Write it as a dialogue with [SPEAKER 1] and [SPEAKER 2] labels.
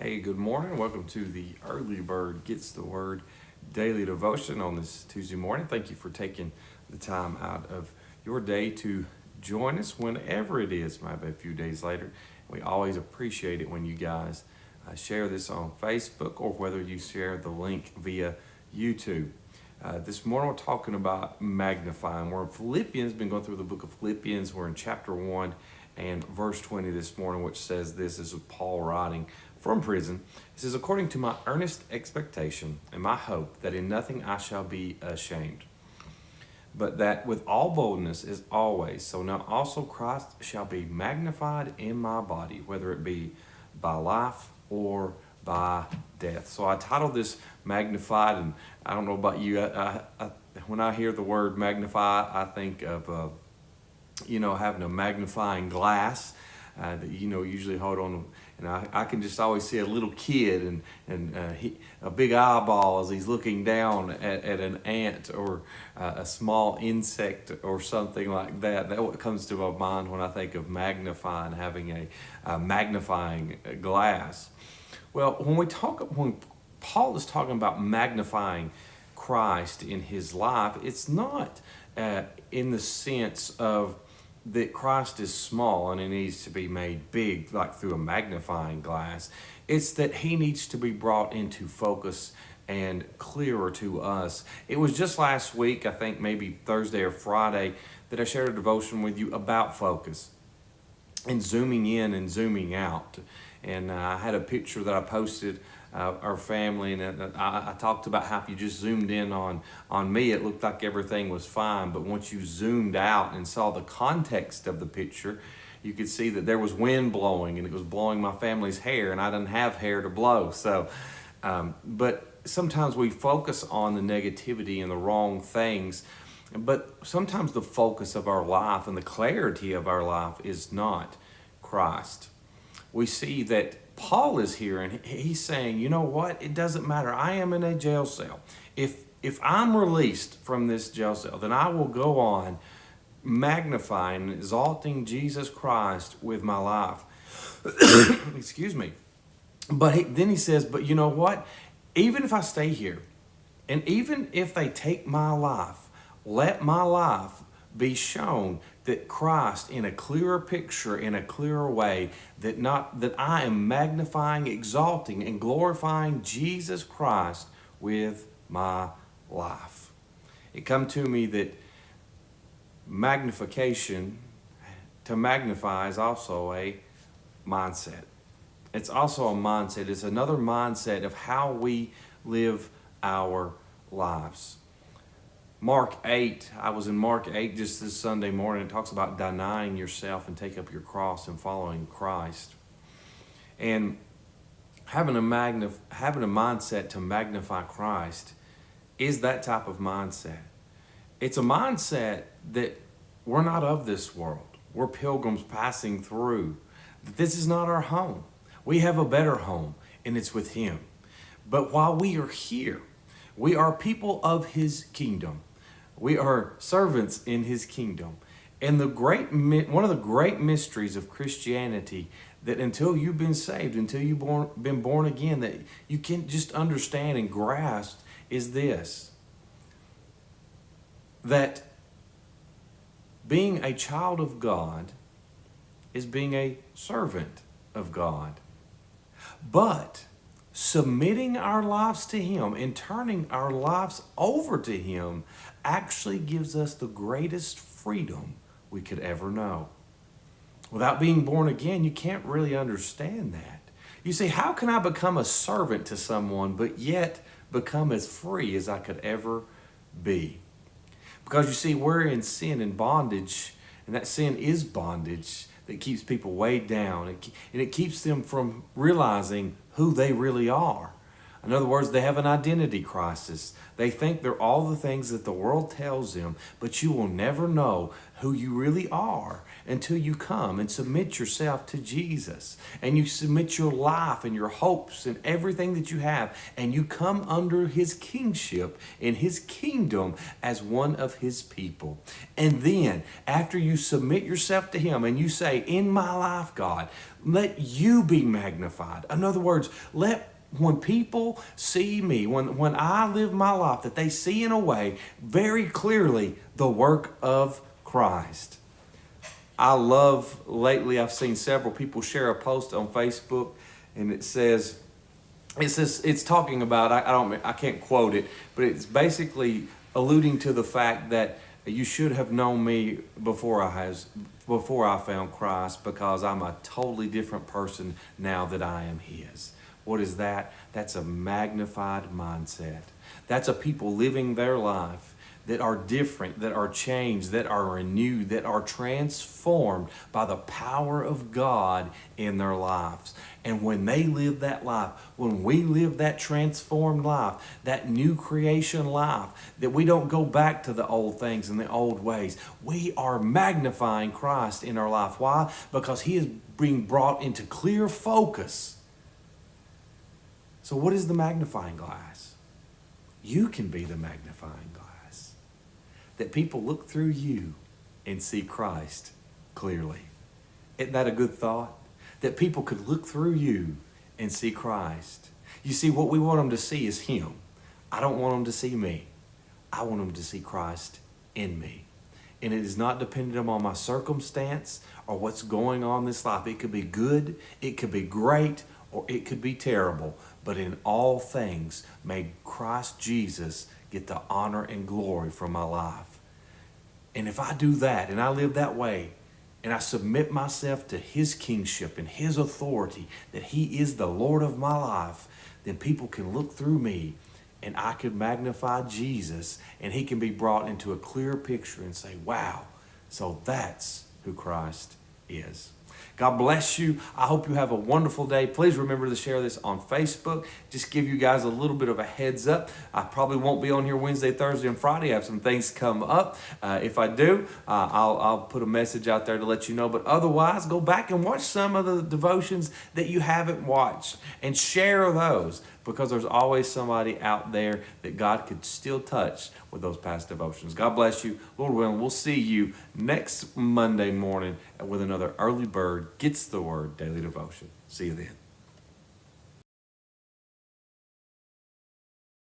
[SPEAKER 1] Hey, good morning. Welcome to the Early Bird Gets the Word daily devotion on this Tuesday morning. Thank you for taking the time out of your day to join us whenever it is, maybe a few days later. We always appreciate it when you guys share this on Facebook or whether you share the link via YouTube. This morning we're talking about magnifying. We're in Philippians, been going through the book of Philippians. We're in chapter 1 and verse 20 this morning, which says this is Paul writing from prison. It says, according to my earnest expectation and my hope that in nothing I shall be ashamed, but that with all boldness is always, so now also Christ shall be magnified in my body, whether it be by life or by death. So I titled this Magnified, and I don't know about you, when I hear the word magnify, I think of having a magnifying glass that usually hold on, and I can just always see a little kid and a big eyeball as he's looking down at an ant or a small insect or something like that. That's what comes to my mind when I think of magnifying, having a magnifying glass. Well, when Paul is talking about magnifying Christ in his life, it's not in the sense of that Christ is small and he needs to be made big like through a magnifying glass. It's that he needs to be brought into focus and clearer to us. It was just last week, I think maybe Thursday or Friday, that I shared a devotion with you about focus and zooming in and zooming out. And I had a picture that I posted our family, and I talked about how if you just zoomed in on me, it looked like everything was fine. But once you zoomed out and saw the context of the picture, you could see that there was wind blowing, and it was blowing my family's hair, and I didn't have hair to blow. So, but sometimes we focus on the negativity and the wrong things. But sometimes the focus of our life and the clarity of our life is not Christ. We see that Paul is here and he's saying, you know what? It doesn't matter. I am in a jail cell. If I'm released from this jail cell, then I will go on magnifying and exalting Jesus Christ with my life. Excuse me. But then he says, but you know what? Even if I stay here, and even if they take my life, let my life be shown that Christ in a clearer picture, in a clearer way, that I am magnifying, exalting, and glorifying Jesus Christ with my life. It come to me that magnification, to magnify, is also a mindset. It's also a mindset. It's another mindset of how we live our lives. Mark 8, I was in Mark 8 just this Sunday morning. It talks about denying yourself and take up your cross and following Christ. And having a mindset to magnify Christ is that type of mindset. It's a mindset that we're not of this world. We're pilgrims passing through. This is not our home. We have a better home, and it's with Him. But while we are here, we are people of His kingdom. We are servants in His kingdom. And one of the great mysteries of Christianity, that until you've been saved, until you've been born again, that you can't just understand and grasp, is this: that being a child of God is being a servant of God. But submitting our lives to Him and turning our lives over to Him actually gives us the greatest freedom we could ever know. Without being born again, you can't really understand that. You say, how can I become a servant to someone but yet become as free as I could ever be? Because you see, we're in sin and bondage, and that sin is bondage that keeps people weighed down, and it keeps them from realizing who they really are. In other words, they have an identity crisis. They think they're all the things that the world tells them, but you will never know who you really are until you come and submit yourself to Jesus, and you submit your life and your hopes and everything that you have, and you come under his kingship in his kingdom as one of his people. And then after you submit yourself to him and you say, in my life, God, let you be magnified. In other words, when people see me, when I live my life, that they see in a way very clearly the work of Christ. I love, lately I've seen several people share a post on Facebook, and it's talking about, I can't quote it, but it's basically alluding to the fact that you should have known me before I found Christ, because I'm a totally different person now that I am his. What is that? That's a magnified mindset. That's a people living their life that are different, that are changed, that are renewed, that are transformed by the power of God in their lives. And when they live that life, when we live that transformed life, that new creation life, that we don't go back to the old things and the old ways, we are magnifying Christ in our life. Why? Because he is being brought into clear focus. So what is the magnifying glass? You can be the magnifying glass. That people look through you and see Christ clearly. Isn't that a good thought? That people could look through you and see Christ. You see, what we want them to see is him. I don't want them to see me. I want them to see Christ in me. And it is not dependent on my circumstance or what's going on in this life. It could be good, it could be great, or it could be terrible. But in all things, may Christ Jesus get the honor and glory from my life. And if I do that and I live that way and I submit myself to his kingship and his authority, that he is the Lord of my life, then people can look through me and I can magnify Jesus, and he can be brought into a clear picture and say, wow, so that's who Christ is. God bless you. I hope you have a wonderful day. Please remember to share this on Facebook. Just give you guys a little bit of a heads up. I probably won't be on here Wednesday, Thursday, and Friday. I have some things come up. If I do, I'll put a message out there to let you know. But otherwise, go back and watch some of the devotions that you haven't watched and share those, because there's always somebody out there that God could still touch with those past devotions. God bless you. Lord willing, we'll see you next Monday morning with another Early Bird Gets the Word Daily Devotion. See you then.